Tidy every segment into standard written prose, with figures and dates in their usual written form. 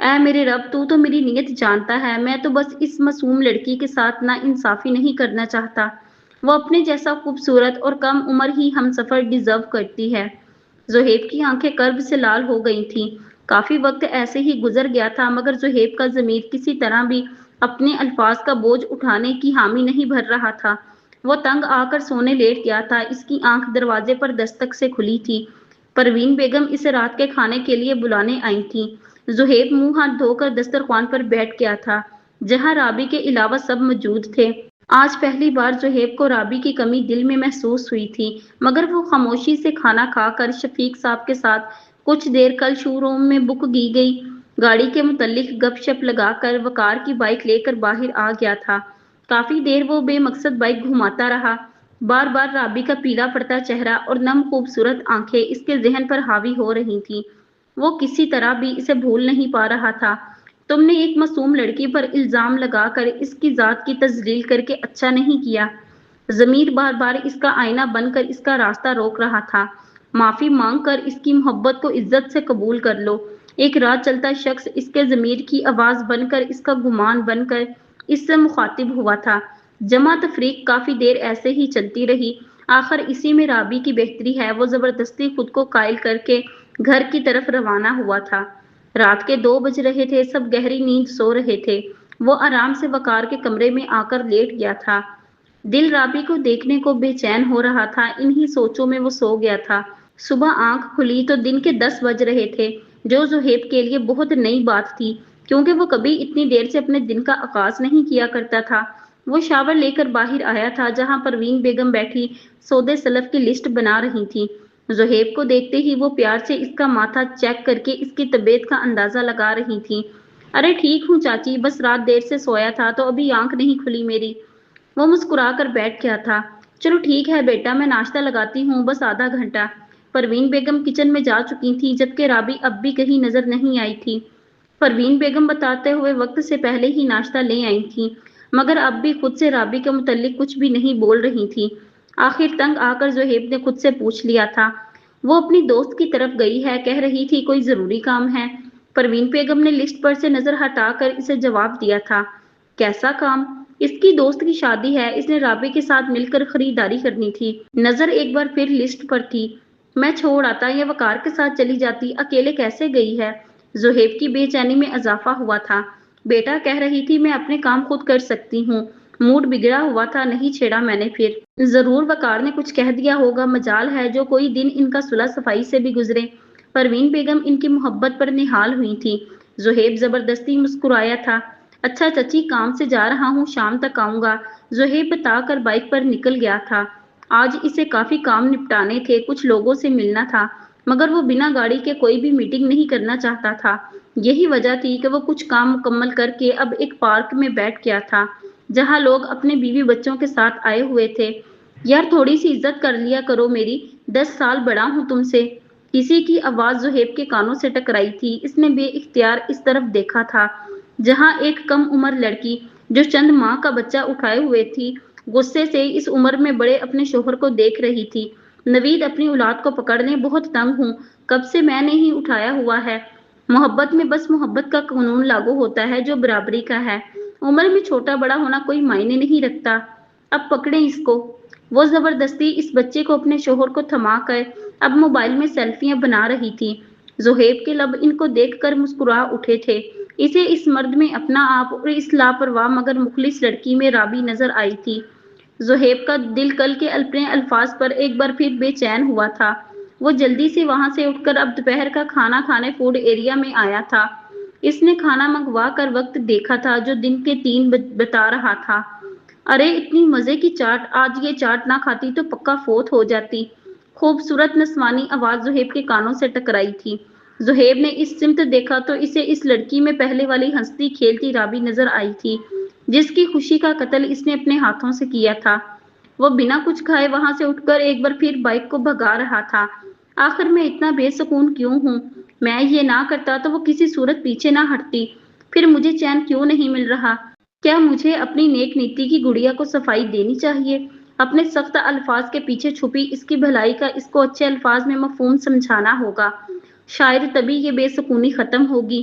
اے میرے رب، تو میری نیت جانتا ہے، میں تو بس اس معصوم لڑکی کے ساتھ نا انصافی نہیں کرنا چاہتا۔ وہ اپنے جیسا خوبصورت اور کم عمر ہی ہم سفر ڈیزرو کرتی ہے۔ زہیب کی آنکھیں کرب سے لال ہو گئی تھیں۔ کافی وقت ایسے ہی گزر گیا تھا مگر زہیب کا ضمیر کسی طرح بھی اپنے الفاظ کا بوجھ اٹھانے کی حامی نہیں بھر رہا تھا۔ وہ تنگ آ کر سونے لیٹ گیا تھا۔ اس کی آنکھ دروازے پر دستک سے کھلی تھی۔ پروین بیگم اسے رات کے کھانے کے لیے بلانے آئی تھیں۔ زہیب منہ ہاتھ دھو کر دسترخوان پر بیٹھ گیا تھا جہاں رابی کے علاوہ سب موجود تھے۔ آج پہلی بار زہیب کو رابی کی کمی دل میں محسوس ہوئی تھی مگر وہ خاموشی سے کھانا کھا کر شفیق صاحب کے ساتھ کچھ دیر کل شو روم میں بک کی گئی گاڑی کے متعلق گپ شپ لگا کر وقار کی بائک لے کر باہر آ گیا تھا۔ کافی دیر وہ بے مقصد بائک گھماتا رہا۔ بار بار رابی کا پیلا پڑتا چہرہ اور نم خوبصورت آنکھیں اس کے ذہن پر حاوی ہو رہی تھیں۔ وہ کسی طرح بھی اسے بھول نہیں پا رہا تھا۔ تم نے ایک معصوم لڑکی پر الزام لگا کر اس کی ذات کی تذلیل کر کے اچھا نہیں کیا۔ ضمیر بار بار اس کا آئینہ بن کر اس کا راستہ روک رہا تھا۔ معافی مانگ کر اس کی محبت کو عزت سے قبول کر لو۔ ایک راہ چلتا شخص اس کے ضمیر کی آواز بن کر اس کا گمان بن کر اس سے مخاطب ہوا تھا۔ جمع تفریق کافی دیر ایسے ہی چلتی رہی۔ آخر اسی میں رابی کی بہتری ہے وہ زبردستی خود کو قائل کر کے گھر کی طرف روانہ ہوا تھا۔ رات کے 2 بج رہے تھے۔ سب گہری نیند سو رہے تھے۔ وہ آرام سے وقار کے کمرے میں آ کر لیٹ گیا تھا۔ دل رابی کو دیکھنے کو بے چین ہو رہا تھا۔ انہی سوچوں میں وہ سو گیا تھا۔ صبح آنکھ کھلی تو دن کے 10 بج رہے تھے جو زہیب کے لیے بہت نئی بات تھی کیونکہ وہ کبھی اتنی دیر سے اپنے دن کا آغاز نہیں کیا کرتا تھا۔ وہ شاور لے کر باہر آیا تھا جہاں پروین بیگم بیٹھی سودے سلف کی لسٹ بنا رہی تھی۔ زہیب کو دیکھتے ہی وہ پیار سے اس کا ماتھا چیک کر کے اس کی طبیعت کا اندازہ لگا رہی تھی۔ ارے ٹھیک ہوں چاچی، بس رات دیر سے سویا تھا تو ابھی آنکھ نہیں کھلی میری۔ وہ مسکرا کر بیٹھ گیا تھا۔ چلو ٹھیک ہے بیٹا، میں ناشتہ لگاتی ہوں، بس آدھا گھنٹہ۔ پروین بیگم کچن میں جا چکی تھی جبکہ رابی اب بھی کہیں نظر نہیں آئی تھی۔ پروین بیگم بتاتے ہوئے وقت سے پہلے ہی ناشتہ لے آئی تھی مگر اب بھی خود سے رابی کے متعلق کچھ بھی نہیں بول رہی تھی۔ آخر تنگ آ کر زہیب نے خود سے پوچھ لیا تھا۔ وہ اپنی دوست کی طرف گئی ہے، کہہ رہی تھی کوئی ضروری کام ہے۔ پروین بیگم نے لسٹ پر سے نظر ہٹا کر اسے جواب دیا تھا۔ کیسا کام؟ اس کی دوست کی شادی ہے، اس نے رابی کے ساتھ مل کر خریداری کرنی تھی۔ نظر ایک بار پھر لسٹ پر تھی۔ میں چھوڑ آتا یا وقار کے ساتھ چلی جاتی، اکیلے کیسے گئی ہے؟ زہیب کی بے چینی میں اضافہ ہوا تھا۔ بیٹا کہہ رہی تھی میں اپنے کام خود کر سکتی ہوں، موڈ بگڑا ہوا تھا، نہیں چھیڑا میں نے پھر۔ ضرور وقار نے کچھ کہہ دیا ہوگا، مجال ہے جو کوئی دن ان کا صلح صفائی سے بھی گزرے۔ پروین بیگم ان کی محبت پر نہال ہوئی تھی۔ زہیب زبردستی مسکرایا تھا۔ اچھا چچی، کام سے جا رہا ہوں، شام تک آؤں گا، زہیب بتا کر بائک پر نکل گیا تھا۔ آج اسے کافی کام نپٹانے تھے، کچھ لوگوں سے ملنا تھا مگر وہ بنا گاڑی کے کوئی بھی میٹنگ نہیں کرنا چاہتا تھا۔ یہی وجہ تھی کہ وہ کچھ کام مکمل کر کے اب ایک پارک میں بیٹھ گیا تھا جہاں لوگ اپنے بیوی بچوں کے ساتھ آئے ہوئے تھے۔ یار تھوڑی سی عزت کر لیا کرو میری، 10 سال بڑا ہوں تم سے۔ کسی کی آواز زہیب کے کانوں سے ٹکرائی تھی۔ اس نے بے اختیار اس طرف دیکھا تھا جہاں ایک کم عمر لڑکی جو چند ماہ کا بچہ اٹھائے ہوئے تھی غصے سے اس عمر میں بڑے اپنے شوہر کو دیکھ رہی تھی۔ نوید اپنی اولاد کو پکڑ لیں، بہت تنگ ہوں، کب سے میں نے ہی اٹھایا ہوا ہے۔ محبت میں بس محبت کا قانون لاگو ہوتا ہے جو برابری کا ہے، عمر میں چھوٹا بڑا ہونا کوئی معنی نہیں رکھتا۔ اب پکڑیں اس کو۔ وہ زبردستی اس بچے کو اپنے شوہر کو تھما کر اب موبائل میں سیلفیاں بنا رہی تھی۔ زہیب کے لب ان کو دیکھ کر مسکرا اٹھے تھے۔ اسے اس مرد میں اپنا آپ اور اس لاپرواہ مگر مخلص لڑکی میں رابی نظر آئی تھی۔ زہیب کا دل کل کے اپنے الفاظ پر ایک بار پھر بے چین ہوا تھا۔ وہ جلدی سے وہاں سے اٹھ کر اب دوپہر کا کھانا کھانے فوڈ ایریا میں آیا تھا۔ اس نے کھانا منگوا کر وقت دیکھا تھا جو دن کے 3 بتا رہا تھا۔ ارے اتنی مزے کی چاٹ، آج یہ چاٹ نہ کھاتی تو پکا فوت ہو جاتی۔ خوبصورت نسوانی آواز زہیب کے کانوں سے ٹکرائی تھی۔ زہیب نے اس سمت دیکھا تو اسے اس لڑکی میں پہلے والی ہنستی کھیلتی رابی نظر آئی تھی جس کی خوشی کا قتل اس نے اپنے ہاتھوں سے کیا تھا۔ وہ بنا کچھ کھائے وہاں سے اٹھ کر ایک بار پھر بائک کو بھگا رہا تھا۔ آخر میں اتنا بے سکون کیوں ہوں؟ میں یہ نہ کرتا تو وہ کسی صورت پیچھے نہ ہٹتی، پھر مجھے چین کیوں نہیں مل رہا؟ کیا مجھے اپنی نیک نیتی کی گڑیا کو صفائی دینی چاہیے؟ اپنے سخت الفاظ کے پیچھے چھپی اس کی بھلائی کا اس کو اچھے الفاظ میں مفہوم سمجھانا ہوگا، شاید تبھی یہ بے سکونی ختم ہوگی۔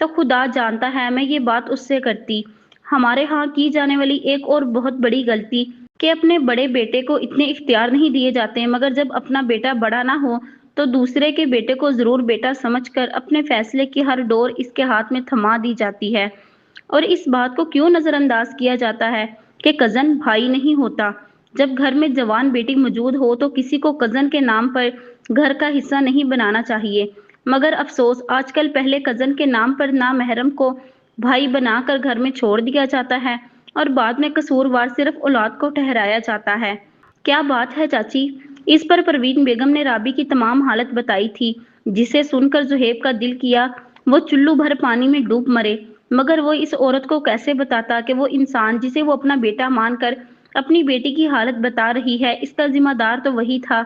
تو خدا جانتا ہے میں یہ بات اس سے کرتی۔ ہمارے ہاں کی جانے والی ایک اور بہت بڑی غلطی کہ اپنے بڑے بیٹے کو اتنے اختیار نہیں دیے جاتے، مگر جب اپنا بیٹا بڑا نہ ہو تو دوسرے کے بیٹے کو ضرور بیٹا سمجھ کر اپنے فیصلے کی ہر ڈور اس کے ہاتھ میں تھما دی جاتی ہے۔ اور اس بات کو کیوں نظر انداز کیا جاتا ہے کہ کزن بھائی نہیں ہوتا۔ جب گھر میں جوان بیٹی موجود ہو تو کسی کو کزن کے نام پر گھر کا حصہ نہیں بنانا چاہیے، مگر افسوس آج کل پہلے کزن کے نام پر نامحرم کو بھائی بنا کر گھر میں چھوڑ دیا جاتا ہے اور بعد میں قصوروار صرف اولاد کو ٹھہرایا جاتا ہے۔ کیا بات ہے چاچی؟ اس پر پروین بیگم نے رابی کی تمام حالت بتائی تھی، جسے سن کر زہیب کا دل کیا وہ چلو بھر پانی میں ڈوب مرے، مگر وہ اس عورت کو کیسے بتاتا کہ وہ انسان جسے وہ اپنا بیٹا مان کر اپنی بیٹی کی حالت بتا رہی ہے، اس کا ذمہ دار تو وہی تھا۔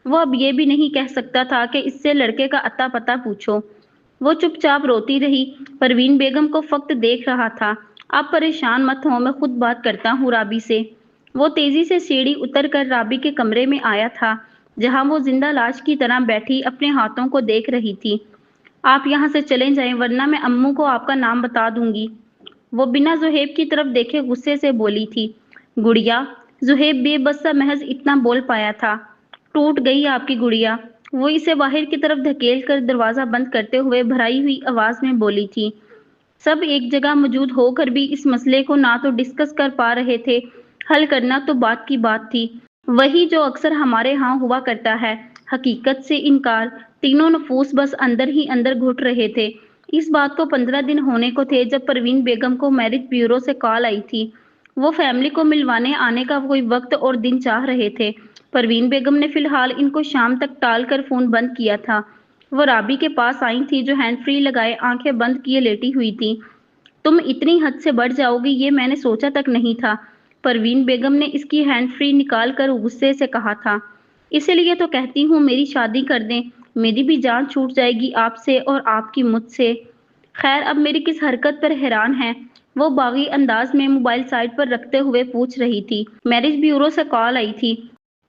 وہ اب یہ بھی نہیں کہہ سکتا تھا کہ اس سے لڑکے کا اتا پتا پوچھو۔ وہ چپ چاپ روتی رہی۔ پروین بیگم کو فقط دیکھ رہا تھا۔ آپ پریشان مت ہو، میں خود بات کرتا ہوں رابی سے۔ وہ تیزی سے سیڑھی اتر کر رابی کے کمرے میں آیا تھا، جہاں وہ زندہ لاش کی طرح بیٹھی اپنے ہاتھوں کو دیکھ رہی تھی۔ آپ یہاں سے چلے جائیں ورنہ میں امّو کو آپ کا نام بتا دوں گی۔ وہ بنا زہیب کی طرف دیکھے غصے سے بولی تھی۔ گڑیا، زہیب بے بس سا محض اتنا بول پایا تھا۔ ٹوٹ گئی آپ کی گڑیا، وہ اسے باہر کی طرف دھکیل کر دروازہ بند کرتے ہوئے بھرائی ہوئی آواز میں بولی تھی۔ سب ایک جگہ موجود ہو کر بھی اس مسئلے کو نہ تو ڈسکس کر پا رہے تھے، حل کرنا تو بات کی بات تھی۔ وہی جو اکثر ہمارے ہاں ہوا کرتا ہے، حقیقت سے انکار۔ تینوں نفوس بس اندر ہی اندر گھٹ رہے تھے۔ اس بات کو 15 دن ہونے کو تھے جب پروین بیگم کو میرج بیورو سے کال آئی تھی۔ وہ فیملی کو ملوانے آنے کا کوئی وقت اور دن چاہ رہے تھے۔ پروین بیگم نے فی الحال ان کو شام تک ٹال کر فون بند کیا تھا۔ وہ رابی کے پاس آئی تھی جو ہینڈ فری لگائے آنکھیں بند کیے لیٹی ہوئی تھی۔ تم اتنی حد سے بڑھ جاؤ گی یہ میں نے سوچا تک نہیں تھا، پروین بیگم نے اس کی ہینڈ فری نکال کر غصے سے کہا تھا۔ اسی لیے تو کہتی ہوں میری شادی کر دیں، میری بھی جان چھوٹ جائے گی آپ سے اور آپ کی مجھ سے۔ خیر اب میری کس حرکت پر حیران ہیں؟ وہ باغی انداز میں موبائل سائڈ پر رکھتے ہوئے پوچھ رہی تھی۔ میرج بیورو سے کال آئی تھی۔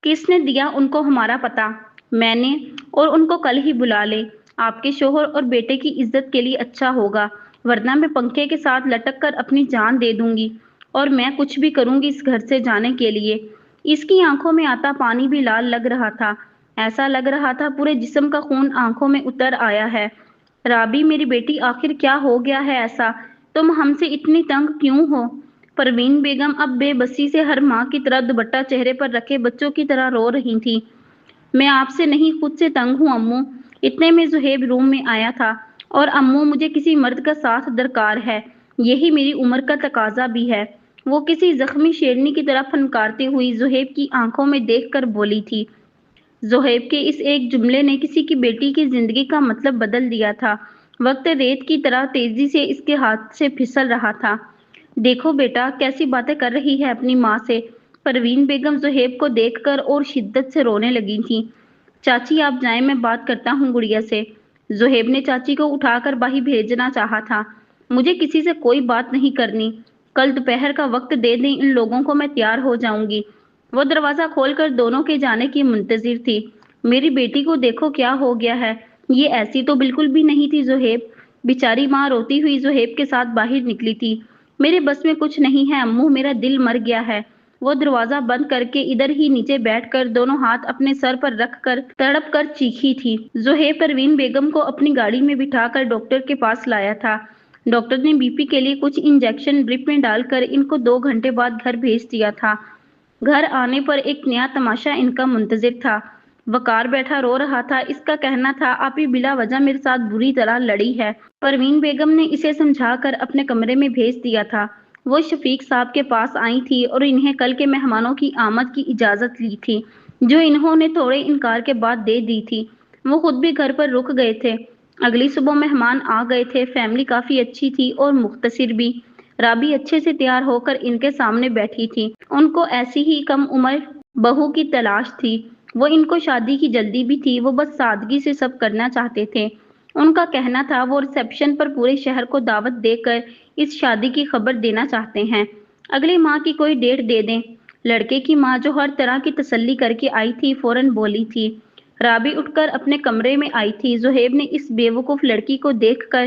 کس نے دیا ان کو ہمارا پتہ؟ میں نے، اور ان کو کل ہی بلا لیں۔ آپ کے شوہر اور بیٹے کی عزت کے لیے اچھا ہوگا، ورنہ میں پنکھے کے ساتھ لٹک کر اپنی جان دے دوں گی، اور میں کچھ بھی کروں گی اس گھر سے جانے کے لیے۔ اس کی آنکھوں میں آتا پانی بھی لال لگ رہا تھا، ایسا لگ رہا تھا پورے جسم کا خون آنکھوں میں اتر آیا ہے۔ رابی میری بیٹی آخر کیا ہو گیا ہے ایسا؟ تم ہم سے اتنی تنگ کیوں ہو؟ پروین بیگم اب بے بسی سے ہر ماں کی طرح دوپٹہ چہرے پر رکھے بچوں کی طرح رو رہی تھی۔ میں آپ سے نہیں خود سے تنگ ہوں امّو۔ اتنے میں زہیب روم میں آیا تھا۔ اور امّو مجھے کسی مرد کا ساتھ درکار ہے، یہی میری عمر کا تقاضا بھی ہے، وہ کسی زخمی شیرنی کی طرح پھنکارتی ہوئی زہیب کی آنکھوں میں دیکھ کر بولی تھی۔ زہیب کے اس ایک جملے نے کسی کی بیٹی کی زندگی کا مطلب بدل دیا تھا۔ وقت ریت کی طرح تیزی سے اس کے ہاتھ سے پھسل رہا تھا۔ دیکھو بیٹا کیسی باتیں کر رہی ہے اپنی ماں سے۔ پروین بیگم زہیب کو دیکھ کر اور شدت سے رونے لگی تھیں۔ چاچی آپ جائیں میں بات کرتا ہوں گڑیا سے۔ زہیب نے چاچی کو اٹھا کر باہر بھیجنا چاہا تھا۔ مجھے کسی سے کوئی بات نہیں کرنی، کل دوپہر کا وقت دے دیں ان لوگوں کو میں تیار ہو جاؤں گی۔ وہ دروازہ کھول کر دونوں کے جانے کی منتظر تھی۔ میری بیٹی کو دیکھو کیا ہو گیا ہے، یہ ایسی تو بالکل بھی نہیں تھی زہیب۔ بیچاری ماں روتی ہوئی زہیب کے ساتھ باہر نکلی تھی۔ میرے بس میں کچھ نہیں ہے امّو، میرا دل مر گیا ہے۔ وہ دروازہ بند کر کے ادھر ہی نیچے بیٹھ کر دونوں ہاتھ اپنے سر پر رکھ کر تڑپ کر چیخی تھی۔ زہیب پروین بیگم کو اپنی گاڑی میں بٹھا کر ڈاکٹر کے پاس لایا تھا۔ ڈاکٹر نے بی پی کے لیے کچھ انجیکشن ڈرپ میں ڈال کر ان کو 2 گھنٹے بعد گھر بھیج دیا تھا۔ گھر آنے پر ایک نیا تماشا ان کا منتظر تھا۔ وقار بیٹھا رو رہا تھا۔ اس کا کہنا تھا آپ ہی بلا وجہ میرے ساتھ بری طرح لڑی ہے۔ پروین بیگم نے اسے سمجھا کر اپنے کمرے میں بھیج دیا تھا۔ وہ شفیق صاحب کے پاس آئی تھی اور انہیں کل کے مہمانوں کی آمد کی اجازت لی تھی، جو انہوں نے تھوڑے انکار کے بعد دے دی تھی۔ وہ خود بھی گھر پر رک گئے تھے۔ اگلی صبح مہمان آ گئے تھے۔ فیملی کافی اچھی تھی اور مختصر بھی۔ رابی اچھے سے تیار ہو کر ان کے سامنے بیٹھی تھی۔ ان کو ایسی ہی کم عمر بہو کی تلاش تھی۔ وہ ان کو شادی کی جلدی بھی تھی، وہ بس سادگی سے سب کرنا چاہتے تھے۔ ان کا کہنا تھا وہ ریسیپشن پر پورے شہر کو دعوت دے کر اس شادی کی خبر دینا چاہتے ہیں۔ اگلے ماہ کی کوئی ڈیٹ دے دیں۔ لڑکے کی ماں جو ہر طرح کی تسلی کر کے آئی تھی فوراً بولی تھی۔ رابی اٹھ کر اپنے کمرے میں آئی تھی۔ زہیب نے اس بے وقوف لڑکی کو دیکھ کر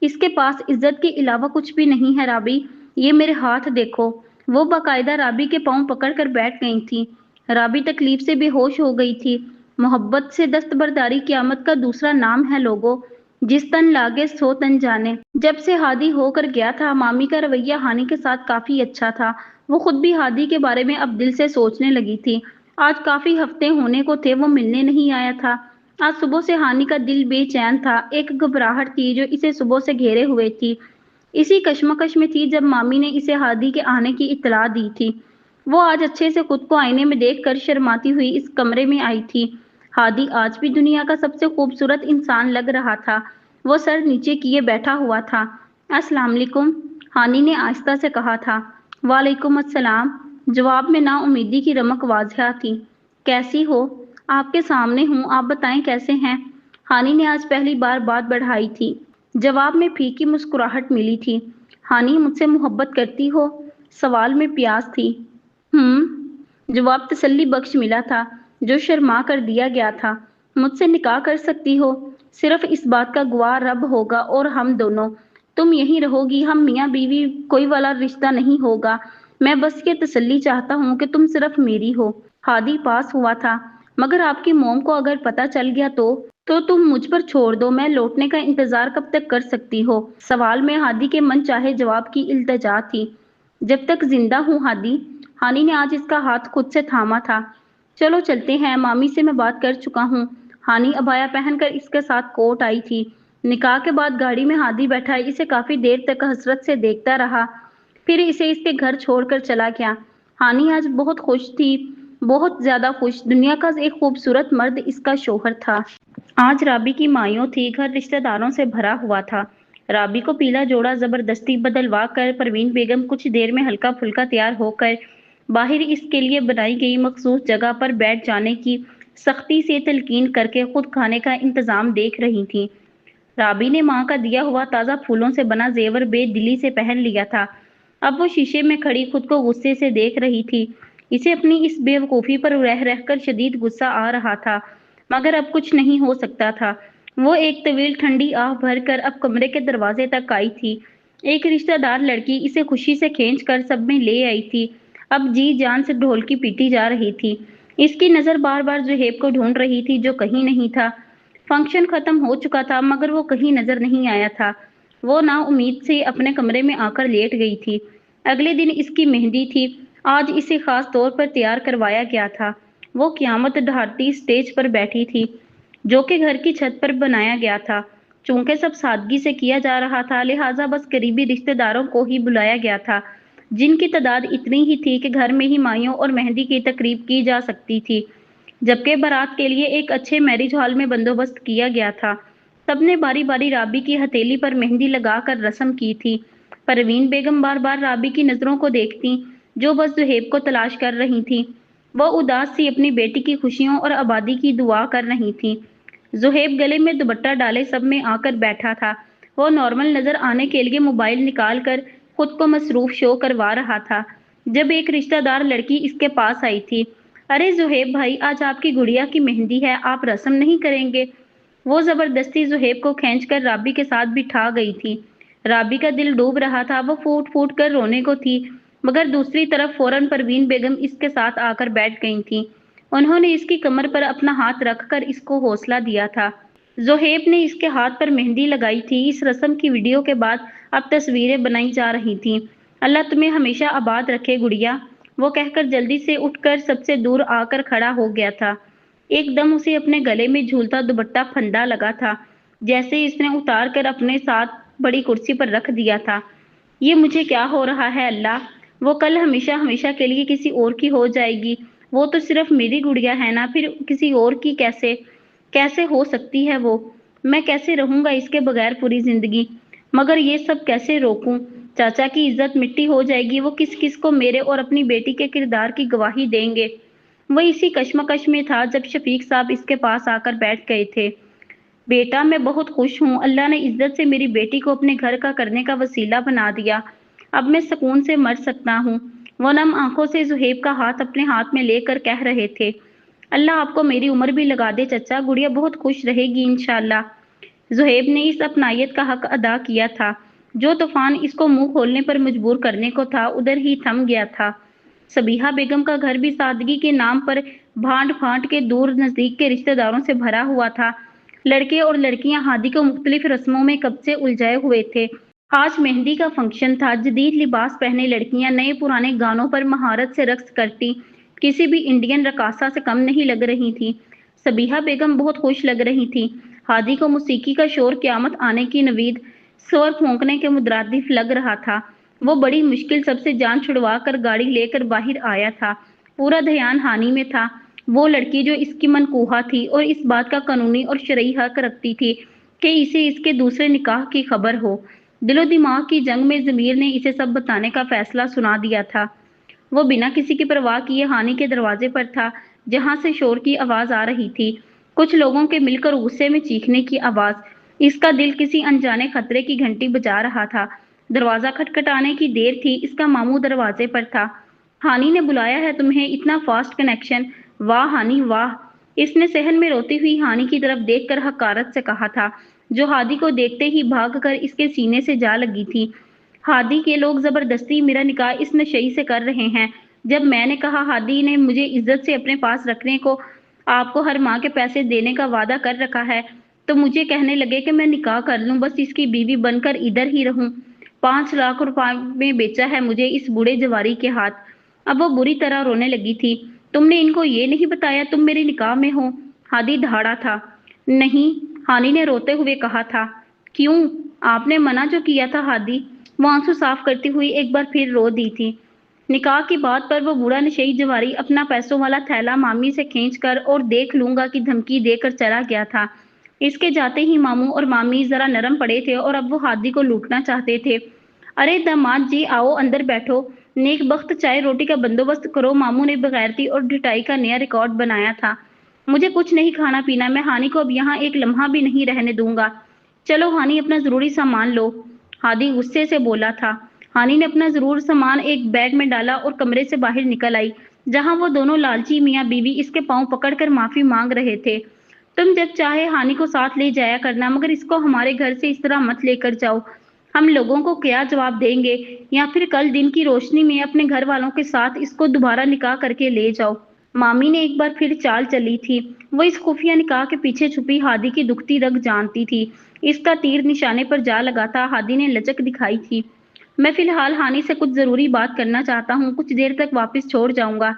اس کے پاس عزت کے علاوہ کچھ بھی نہیں ہے رابی، یہ میرے ہاتھ دیکھو۔ وہ باقاعدہ رابی کے پاؤں پکڑ کر بیٹھ گئی تھی۔ رابی تکلیف سے بے ہوش ہو گئی تھی۔ محبت سے دستبرداری قیامت کا دوسرا نام ہے لوگوں، جس تن لاگے سو تن جانے۔ جب سے ہادی ہو کر گیا تھا مامی کا رویہ ہانی کے ساتھ کافی اچھا تھا۔ وہ خود بھی ہادی کے بارے میں اب دل سے سوچنے لگی تھی۔ آج کافی ہفتے ہونے کو تھے وہ ملنے نہیں آیا تھا۔ آج صبح سے ہانی کا دل بے چین تھا، ایک گھبراہٹ تھی جو اسے صبح سے گھیرے ہوئے تھی۔ اسی کشمکش میں تھی جب مامی نے اسے ہادی کے آنے کی اطلاع دی تھی۔ وہ آج اچھے سے خود کو آئینے میں دیکھ کر شرماتی ہوئی اس کمرے میں آئی تھی۔ ہادی آج بھی دنیا کا سب سے خوبصورت انسان لگ رہا تھا۔ وہ سر نیچے کیے بیٹھا ہوا تھا۔ السلام علیکم، ہانی نے آہستہ سے کہا تھا۔ وعلیکم السلام، جواب میں نا امیدی کی رمق واضح تھی۔ کیسی ہو؟ آپ کے سامنے ہوں، آپ بتائیں کیسے ہیں؟ ہانی نے آج پہلی بار بات بڑھائی تھی۔ جواب میں پھیکی مسکراہٹ ملی تھی۔ ہانی، مجھ سے محبت کرتی ہو؟ سوال میں پیاس تھی۔ جواب تسلی بخش ملا تھا جو شرما کر دیا گیا تھا۔ مجھ سے نکاح کر سکتی ہو؟ صرف اس بات کا گواہ رب ہوگا اور ہم دونوں۔ تم یہیں رہو گی، ہم میاں بیوی کوئی والا رشتہ نہیں ہوگا۔ میں بس یہ تسلی چاہتا ہوں کہ تم صرف میری ہو۔ ہادی پاس ہوا تھا۔ مگر آپ کی موم کو اگر پتہ چل گیا تو تم مجھ پر چھوڑ دو، میں لوٹنے کا انتظار کب تک کر سکتی ہو؟ سوال میں ہادی کے من چاہے جواب کی التجا تھی۔ جب تک زندہ ہوں ہادی۔ ہانی نے آج اس کا ہاتھ خود سے تھاما تھا۔ چلو چلتے ہیں، مامی سے میں بات کر چکا ہوں۔ ہانی عبایا پہن کر اس کے ساتھ کوٹ آئی تھی۔ نکاح کے بعد گاڑی میں ہادی بیٹھا اسے کافی دیر تک حسرت سے دیکھتا رہا، پھر اسے اس کے گھر چھوڑ کر چلا گیا۔ ہانی آج بہت خوش تھی، بہت زیادہ خوش۔ دنیا کا ایک خوبصورت مرد اس کا شوہر تھا۔ آج رابی کی مائیوں تھی، گھر رشتہ داروں سے بھرا ہوا تھا۔ رابی کو پیلا جوڑا زبردستی بدلوا کر پروین بیگم کچھ دیر میں ہلکا پھلکا تیار ہو کر باہر اس کے لیے بنائی گئی مخصوص جگہ پر بیٹھ جانے کی سختی سے تلقین کر کے خود کھانے کا انتظام دیکھ رہی تھی۔ رابی نے ماں کا دیا ہوا تازہ پھولوں سے بنا زیور بے دلی سے پہن لیا تھا۔ اب وہ شیشے میں کھڑی خود کو غصے سے دیکھ رہی تھی۔ اسے اپنی اس بے وقوفی پر رہ رہ کر شدید غصہ آ رہا تھا، مگر اب کچھ نہیں ہو سکتا تھا۔ وہ ایک طویل ٹھنڈی آہ بھر کر اب کمرے کے دروازے تک آئی تھی۔ ایک رشتہ دار لڑکی اسے خوشی سے کھینچ کر سب میں لے آئی تھی۔ اب جی جان سے ڈھولکی پیٹی جا رہی تھی۔ اس کی نظر بار بار زہیب کو ڈھونڈ رہی تھی جو کہیں نہیں تھا۔ فنکشن ختم ہو چکا تھا مگر وہ کہیں نظر نہیں آیا تھا۔ وہ نا امید سے اپنے کمرے میں آ کر لیٹ گئی تھی۔ اگلے دن اس کی مہندی تھی۔ آج اسے خاص طور پر تیار کروایا گیا تھا۔ وہ قیامت ڈھارتی اسٹیج پر بیٹھی تھی جو کہ گھر کی چھت پر بنایا گیا تھا۔ چونکہ سب سادگی سے کیا جا رہا تھا لہٰذا بس قریبی رشتہ داروں کو ہی بلایا گیا تھا، جن کی تعداد اتنی ہی تھی کہ گھر میں ہی مائیوں اور مہندی کی تقریب کی جا سکتی تھی، جبکہ بارات کے لیے ایک اچھے میرج ہال میں بندوبست کیا گیا تھا۔ سب نے باری باری رابی کی ہتھیلی پر مہندی لگا کر رسم کی تھی۔ پروین بیگم بار بار رابی کی نظروں کو دیکھتی جو بس زہیب کو تلاش کر رہی تھی۔ وہ اداس سی اپنی بیٹی کی خوشیوں اور آبادی کی دعا کر رہی تھی۔ زہیب گلے میں دوپٹہ ڈالے سب میں آ کر بیٹھا تھا۔ وہ نارمل نظر آنے کے لیے موبائل نکال کر خود کو مصروف شو کروا رہا تھا جب ایک رشتہ دار لڑکی اس کے پاس آئی تھی۔ ارے زہیب بھائی، آج آپ کی گڑیا کی مہندی ہے، آپ رسم نہیں کریں گے؟ وہ زبردستی زہیب کو کھینچ کر رابی کے ساتھ بٹھا گئی تھی۔ رابی کا دل ڈوب رہا تھا، وہ پھوٹ پھوٹ کر رونے کو تھی، مگر دوسری طرف فوراً پروین بیگم اس کے ساتھ آ کر بیٹھ گئی تھیں۔ انہوں نے اس کی کمر پر اپنا ہاتھ رکھ کر اس کو حوصلہ دیا تھا۔ زہیب نے اس کے ہاتھ پر مہندی لگائی تھی۔ اس رسم کی ویڈیو کے بعد اب تصویریں بنائی جا رہی تھیں۔ اللہ تمہیں ہمیشہ آباد رکھے گڑیا، وہ کہہ کر جلدی سے اٹھ کر سب سے دور آ کر کھڑا ہو گیا تھا۔ ایک دم اسے اپنے گلے میں جھولتا دوپٹہ پھندا لگا تھا، جیسے اس نے اتار کر اپنے ساتھ بڑی کرسی پر رکھ دیا تھا۔ یہ مجھے کیا ہو رہا ہے اللہ؟ وہ کل ہمیشہ ہمیشہ کے لیے کسی اور کی ہو جائے گی۔ وہ تو صرف میری گڑیا ہے نا، پھر کسی اور کی کیسے ہو سکتی ہے وہ؟ میں کیسے رہوں گا اس کے بغیر پوری زندگی؟ مگر یہ سب کیسے روکوں؟ چاچا کی عزت مٹی ہو جائے گی، وہ کس کس کو میرے اور اپنی بیٹی کے کردار کی گواہی دیں گے؟ وہ اسی کشمکش میں تھا جب شفیق صاحب اس کے پاس آ کر بیٹھ گئے تھے۔ بیٹا، میں بہت خوش ہوں، اللہ نے عزت سے میری بیٹی کو اپنے گھر کا کرنے کا وسیلہ بنا دیا، اب میں سکون سے مر سکتا ہوں۔ وہ نم آنکھوں سے زہیب کا ہاتھ اپنے ہاتھ میں لے کر کہہ رہے تھے۔ اللہ آپ کو میری عمر بھی لگا دے چچا، گڑیا بہت خوش رہے گی انشاءاللہ۔ زہیب نے اس اپنائیت کا حق ادا کیا تھا۔ جو طوفان اس کو منہ کھولنے پر مجبور کرنے کو تھا ادھر ہی تھم گیا تھا۔ صبیحہ بیگم کا گھر بھی سادگی کے نام پر بھانٹ پھانٹ کے دور نزدیک کے رشتہ داروں سے بھرا ہوا تھا۔ لڑکے اور لڑکیاں ہادی کو مختلف رسموں میں کب سے الجھائے ہوئے تھے۔ آج مہندی کا فنکشن تھا۔ جدید لباس پہنے لڑکیاں نئے پرانے گانوں پر مہارت سے رقص کرتی کسی بھی انڈین رقاصہ سے کم نہیں لگ رہی تھی۔ صبیحہ بیگم بہت خوش لگ رہی تھی۔ ہادی کو موسیقی کا شور قیامت آنے کی نوید سور پھونکنے کے مترادف لگ رہا تھا۔ وہ بڑی مشکل سب سے جان چھڑوا کر گاڑی لے کر باہر آیا تھا۔ پورا دھیان ہانی میں تھا، وہ لڑکی جو اس کی منقوہہ تھی اور اس بات کا قانونی اور شرعی حق رکھتی تھی کہ اسے اس کے دوسرے نکاح کی خبر ہو۔ دل و دماغ کی جنگ میں ضمیر نے اسے سب بتانے کا فیصلہ سنا دیا تھا۔ وہ بنا کسی کی پرواہ کیے ہانی کے دروازے پر تھا جہاں سے شور کی آواز آ رہی تھی، کچھ لوگوں کے مل کر غصے میں چیخنے کی آواز۔ اس کا دل کسی انجانے خطرے کی گھنٹی بجا رہا تھا۔ دروازہ کھٹکھٹانے کی دیر تھی، اس کا ماموں دروازے پر تھا۔ ہانی نے بلایا ہے تمہیں، اتنا فاسٹ کنیکشن، واہ ہانی واہ۔ اس نے صحن میں روتی ہوئی ہانی کی طرف دیکھ کر حقارت سے کہا تھا، جو ہادی کو دیکھتے ہی بھاگ کر اس کے سینے سے جا لگی تھی۔ ہادی کے لوگ زبردستی میرا نکاح اس نشئی سے کر رہے ہیں۔ جب میں نے کہا ہادی نے مجھے عزت سے اپنے پاس رکھنے کو، آپ کو ہر ماہ کے پیسے دینے کا وعدہ کر رکھا ہے، تو مجھے کہنے لگے کہ میں نکاح کر لوں، بس اس کی بیوی بن کر ادھر ہی رہوں۔ 5 لاکھ روپے میں بیچا ہے مجھے اس بوڑھے جواری کے ہاتھ۔ اب وہ بری طرح رونے لگی تھی۔ تم نے ان کو یہ نہیں بتایا تم میرے نکاح میں ہو؟ ہادی دھاڑا تھا۔ نہیں، ہانی نے روتے ہوئے کہا تھا۔ کیوں؟ آپ نے منع جو کیا تھا ہادی۔ وہ آنسو صاف کرتی ہوئی ایک بار پھر رو دی تھی۔ نکاح کی بات پر وہ بوڑھا نشئی جواری اپنا پیسوں والا تھیلا مامی سے کھینچ کر اور دیکھ لوں گا کی دھمکی دے کر چلا گیا تھا۔ اس کے جاتے ہی ماموں اور مامی ذرا نرم پڑے تھے اور اب وہ ہادی کو لوٹنا چاہتے تھے۔ ارے داماد جی آؤ اندر بیٹھو، نیک بخت چائے روٹی کا بندوبست کرو۔ ماموں نے بغیرتی اور ڈھٹائی کا نیا ریکارڈ بنایا تھا۔ مجھے کچھ نہیں کھانا پینا، میں ہانی کو اب یہاں ایک لمحہ بھی نہیں رہنے دوں گا۔ چلو ہانی اپنا ضروری سامان لو، ہادی غصے سے بولا تھا۔ ہانی نے اپنا ضرور سامان ایک بیگ میں ڈالا اور کمرے سے باہر نکل آئی، جہاں وہ دونوں لالچی میاں بیوی اس کے پاؤں پکڑ کر معافی مانگ رہے تھے۔ تم جب چاہے ہانی کو ساتھ لے جایا کرنا، مگر اس کو ہمارے گھر سے اس طرح مت لے کر جاؤ۔ ہم لوگوں کو کیا جواب دیں گے؟ یا پھر کل دن کی روشنی میں اپنے گھر والوں کے ساتھ اس کو دوبارہ نکاح کر کے لے جاؤ۔ مامی نے ایک بار پھر چال چلی تھی۔ وہ اس خفیہ نکاح کے پیچھے چھپی ہادی کی دکھتی رگ جانتی تھی۔ اس کا تیر نشانے پر جا لگا تھا۔ ہادی نے لچک دکھائی تھی۔ میں فی الحال ہانی سے کچھ ضروری بات کرنا چاہتا ہوں، کچھ دیر تک واپس چھوڑ جاؤں گا۔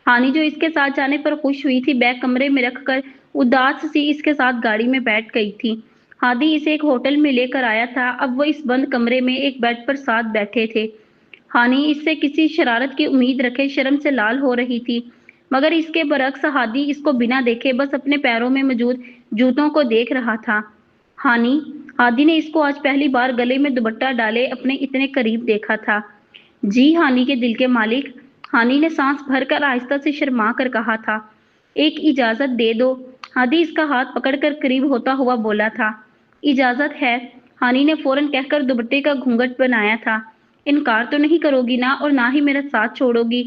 ہانی جو اس کے ساتھ جانے پر خوش ہوئی تھی، بیگ کمرے میں رکھ کر اداس سی اس کے ساتھ گاڑی میں بیٹھ گئی تھی۔ ہادی اسے ایک ہوٹل میں لے کر آیا تھا۔ اب وہ اس بند کمرے میں ایک بیڈ پر ساتھ بیٹھے تھے۔ ہانی اس سے کسی شرارت کی امید رکھے شرم سے لال ہو رہی تھی، مگر اس کے برعکس ہادی اس کو بنا دیکھے بس اپنے پیروں میں موجود جوتوں کو دیکھ رہا تھا۔ ہانی، ہادی نے اس کو آج پہلی بار گلے میں دوپٹہ ڈالے اپنے اتنے قریب دیکھا تھا۔ جی ہانی کے دل کے مالک، ہانی نے سانس بھر کر آہستہ سے شرما کر کہا تھا۔ ایک اجازت دے دو، ہادی اس کا ہاتھ پکڑ کر قریب ہوتا ہوا بولا تھا۔ اجازت ہے، ہانی نے فوراً کہہ کر دوپٹے کا گھونگھٹ بنایا تھا۔ انکار تو نہیں کرو گی نا، اور نہ ہی میرا ساتھ چھوڑو گی؟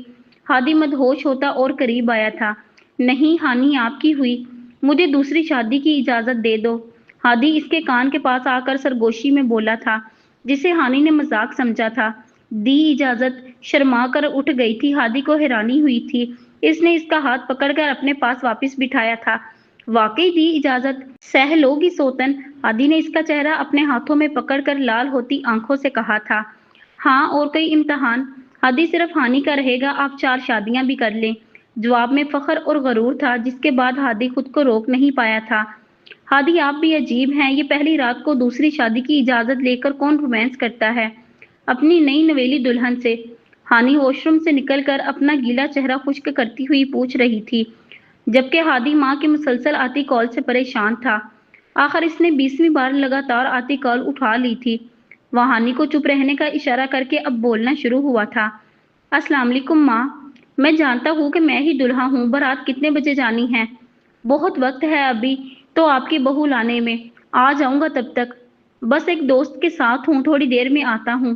ہادی مدہوش ہوتا اور قریب آیا تھا۔ نہیں ہانی آپ کی ہوئی، مجھے دوسری شادی کی اجازت دے دو، ہادی اس کے کان کے پاس آ کر سرگوشی میں بولا تھا، جسے ہانی نے مذاق سمجھا تھا۔ دی اجازت، شرما کر اٹھ گئی تھی۔ ہادی کو حیرانی ہوئی تھی۔ اس نے اس کا ہاتھ پکڑ کر اپنے پاس واپس بٹھایا تھا۔ واقعی دی اجازت؟ سہ لو گی سوتن؟ ہادی نے اس کا چہرہ اپنے ہاتھوں میں پکڑ کر لال ہوتی آنکھوں سے کہا تھا۔ ہاں، اور کوئی امتحان؟ ہادی صرف ہانی کا رہے گا، آپ 4 شادیاں بھی کر لیں۔ جواب میں فخر اور غرور تھا، جس کے بعد ہادی خود کو روک نہیں پایا تھا۔ ہادی آپ بھی عجیب ہیں، یہ پہلی رات کو دوسری شادی کی اجازت لے کر کون رومانس کرتا ہے اپنی نئی نویلی دلہن سے؟ ہانی واش روم سے نکل کر اپنا گیلا چہرہ خشک کرتی ہوئی پوچھ رہی تھی، جبکہ ہادی ماں کی مسلسل آتی کال سے پریشان تھا۔ آخر اس نے 20ویں بار لگاتار آتی کال اٹھا لی تھی۔ وہ ہانی کو چپ رہنے کا اشارہ کر کے اب بولنا شروع ہوا تھا۔ السلام علیکم ماں، میں جانتا ہوں کہ میں ہی دلہا ہوں، بارات کتنے بجے جانی ہے؟ بہت وقت ہے ابھی تو آپ کی بہو لانے میں، آ جاؤں گا تب تک۔ بس ایک دوست کے ساتھ ہوں، تھوڑی دیر میں آتا ہوں۔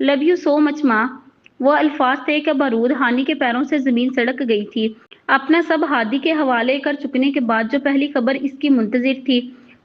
لو یو سو مچ ماں۔ وہ الفاظ تھے کہ بارود ہانی کے پیروں سے زمین سڑک گئی تھی۔ اپنا سب ہادی کے حوالے کر چکنے کے بعد جو پہلی خبر اس کی منتظر تھی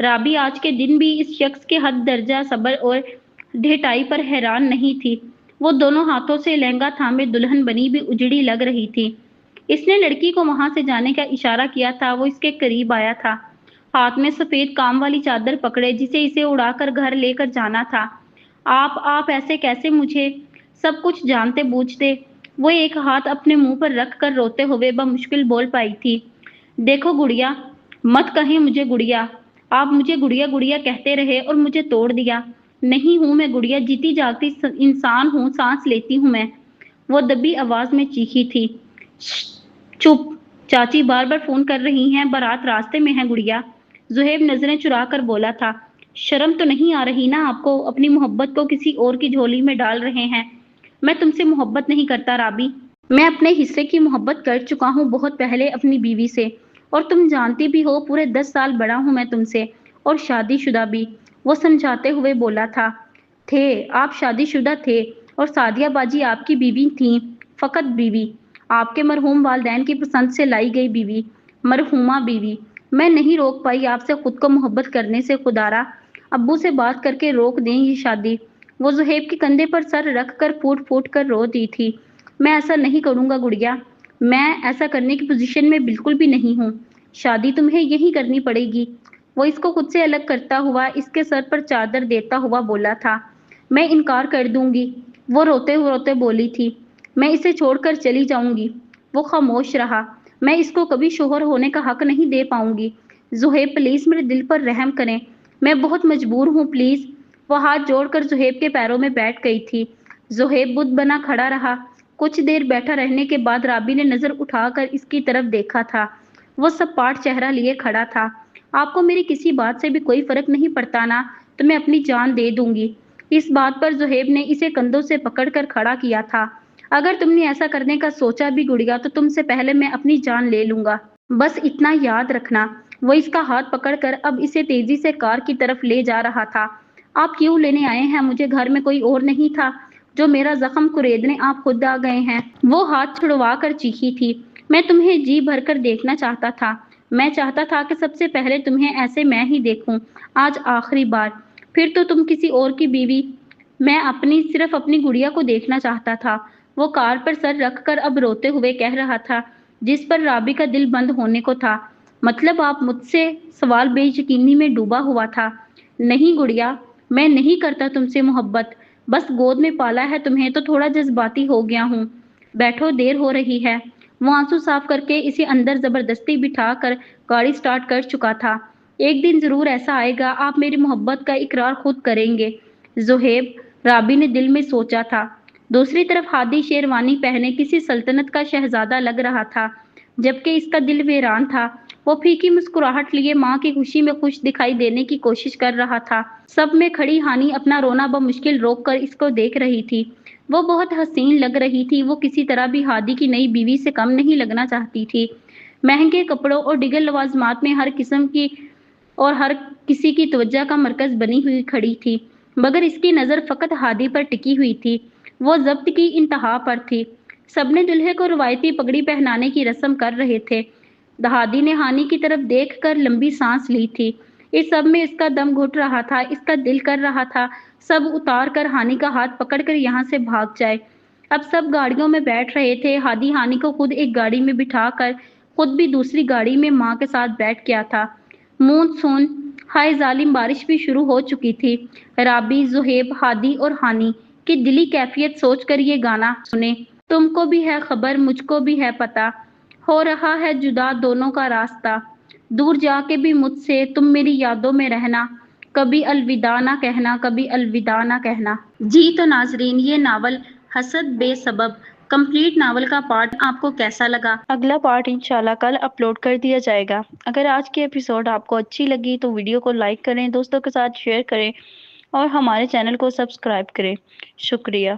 رابی آج کے دن بھی اس شخص کے حد درجہ صبر اور ڈھٹائی پر حیران نہیں تھی۔ وہ دونوں ہاتھوں سے لہنگا تھامے دلہن بنی بھی اجڑی لگ رہی تھی۔ اس نے لڑکی کو وہاں سے جانے کا اشارہ کیا تھا۔ وہ اس کے قریب آیا تھا، ہاتھ میں سفید کام والی چادر پکڑے جسے اسے اڑا کر گھر لے کر جانا تھا۔ آپ ایسے کیسے مجھے سب کچھ جانتے بوجھتے؟ وہ ایک ہاتھ اپنے منہ پر رکھ کر روتے ہوئے بمشکل بول پائی تھی۔ دیکھو گڑیا، مت کہیں مجھے گڑیا۔ آپ مجھے گڑیا گڑیا کہتے رہے اور مجھے توڑ دیا۔ نہیں ہوں میں گڑیا، جیتی جاگتی انسان ہوں، سانس لیتی ہوں میں، وہ دبی آواز میں چیخی تھی۔ چپ، چاچی بار بار فون کر رہی ہیں، بارات راستے میں ہے گڑیا، زہیب نظریں چرا کر بولا تھا۔ شرم تو نہیں آ رہی نا آپ کو؟ اپنی محبت کو کسی اور کی جھولی میں ڈال رہے ہیں۔ میں تم سے محبت نہیں کرتا رابی، میں اپنے حصے کی محبت کر چکا ہوں بہت پہلے اپنی بیوی سے، اور تم جانتی بھی ہو پورے 10 سال بڑا ہوں میں تم سے، اور شادی شدہ بھی، وہ سمجھاتے ہوئے بولا تھا۔ تھے، آپ شادی شدہ تھے، اور سعدیہ باجی آپ کی بیوی تھیں، فقط بیوی، آپ کے مرحوم والدین کی پسند سے لائی گئی بیوی، مرحومہ بیوی۔ میں نہیں روک پائی آپ سے خود کو محبت کرنے سے، خدارا ابو سے بات کر کے روک دیں یہ شادی۔ وہ زہیب کے کندھے پر سر رکھ کر پھوٹ پھوٹ کر رو دی تھی۔ میں ایسا نہیں کروں گا گڑیا، میں ایسا کرنے کی پوزیشن میں بالکل بھی نہیں ہوں، شادی تمہیں یہی کرنی پڑے گی۔ وہ اس کو خود سے الگ کرتا ہوا اس کے سر پر چادر دیتا ہوا بولا تھا۔ میں انکار کر دوں گی، وہ روتے روتے بولی تھی۔ میں اسے چھوڑ کر چلی جاؤں گی۔ وہ خاموش رہا۔ میں اس کو کبھی شوہر ہونے کا حق نہیں دے پاؤں گی۔ زہیب پلیز میرے دل پر رحم کریں، میں بہت مجبور ہوں پلیز۔ وہ ہاتھ جوڑ کر زہیب کے پیروں میں بیٹھ گئی تھی۔ زہیب بت بنا کھڑا رہا۔ کچھ دیر بیٹھا رہنے کے بعد رابی نے نظر اٹھا کر اس کی طرف دیکھا تھا۔ وہ سب پاٹ چہرہ لیے کھڑا تھا۔ آپ کو میری کسی بات سے بھی کوئی فرق نہیں پڑتا نا؟ تو میں اپنی جان دے دوں گی۔ اس بات پر زہیب نے اسے کندھوں سے پکڑ کر کھڑا کیا تھا۔ اگر تم نے ایسا کرنے کا سوچا بھی گڑیا تو تم سے پہلے میں اپنی جان لے لوں گا، بس اتنا یاد رکھنا۔ وہ اس کا ہاتھ پکڑ کر اب اسے تیزی سے کار کی طرف لے جا رہا تھا۔ آپ کیوں لینے آئے ہیں مجھے؟ گھر میں کوئی اور نہیں تھا جو میرا زخم کریدنے آپ خود آ گئے ہیں؟ وہ ہاتھ چھڑوا کر چیخی تھی۔ میں تمہیں جی بھر کر دیکھنا چاہتا تھا، میں چاہتا تھا کہ سب سے پہلے تمہیں ایسے میں ہی دیکھوں، آج آخری بار، پھر تو تم کسی اور کی بیوی۔ میں صرف اپنی گڑیا کو دیکھنا چاہتا تھا۔ وہ کار پر سر رکھ کر اب روتے ہوئے کہہ رہا تھا، جس پر رابی کا دل بند ہونے کو تھا۔ مطلب آپ مجھ سے؟ سوال بے یقینی میں ڈوبا ہوا تھا۔ نہیں گڑیا، میں نہیں کرتا تم سے محبت، بس گود میں پالا ہے تمہیں تو تھوڑا جذباتی ہو گیا ہوں۔ بیٹھو، دیر ہو رہی ہے۔ وہ آنسو صاف کر کے اسے اندر زبردستی بٹھا کر گاڑی سٹارٹ کر چکا تھا۔ ایک دن ضرور ایسا آئے گا آپ میری محبت کا اقرار خود کریں گے زہیب، رابی نے دل میں سوچا تھا۔ دوسری طرف ہادی شیروانی پہنے کسی سلطنت کا شہزادہ لگ رہا تھا، جبکہ اس کا دل ویران تھا۔ وہ پھیکی مسکراہٹ لیے ماں کی خوشی میں خوش دکھائی دینے کی کوشش کر رہا تھا۔ سب میں کھڑی ہانی اپنا رونا بمشکل روک کر اس کو دیکھ رہی تھی۔ وہ بہت حسین لگ رہی تھی۔ وہ کسی طرح بھی ہادی کی نئی بیوی سے کم نہیں لگنا چاہتی تھی۔ مہنگے کپڑوں اور دیگر لوازمات میں ہر قسم کی اور ہر کسی کی توجہ کا مرکز بنی ہوئی کھڑی تھی، مگر اس کی نظر فقط ہادی پر ٹکی ہوئی تھی۔ وہ ضبط کی انتہا پر تھی۔ سب نے دلہے کو روایتی پگڑی پہنانے کی رسم کر رہے تھے۔ ہادی نے ہانی کی طرف دیکھ کر لمبی سانس لی تھی۔ اس سب میں اس کا دم گھٹ رہا تھا، اس کا دل کر رہا تھا سب اتار کر ہانی کا ہاتھ پکڑ کر یہاں سے بھاگ جائے۔ اب سب گاڑیوں میں بیٹھ رہے تھے۔ ہادی ہانی کو خود ایک گاڑی میں بٹھا کر خود بھی دوسری گاڑی میں ماں کے ساتھ بیٹھ گیا تھا۔ مون سون، ہائے ظالم، بارش بھی شروع ہو چکی تھی۔ رابی، زہیب، ہادی اور ہانی کی دلی کیفیت سوچ کر یہ گانا سنے۔ تم کو بھی ہے خبر، مجھ کو بھی ہے پتہ، ہو رہا ہے جدا دونوں کا راستہ، دور جا کے بھی مجھ سے تم میری یادوں میں رہنا، کبھی الوداع نہ کہنا، کبھی الوداع نہ کہنا۔ جی تو ناظرین، یہ ناول حسد بے سبب کمپلیٹ ناول کا پارٹ آپ کو کیسا لگا؟ اگلا پارٹ انشاءاللہ کل اپلوڈ کر دیا جائے گا۔ اگر آج کی ایپیسوڈ آپ کو اچھی لگی تو ویڈیو کو لائک کریں، دوستوں کے ساتھ شیئر کریں اور ہمارے چینل کو سبسکرائب کریں۔ شکریہ۔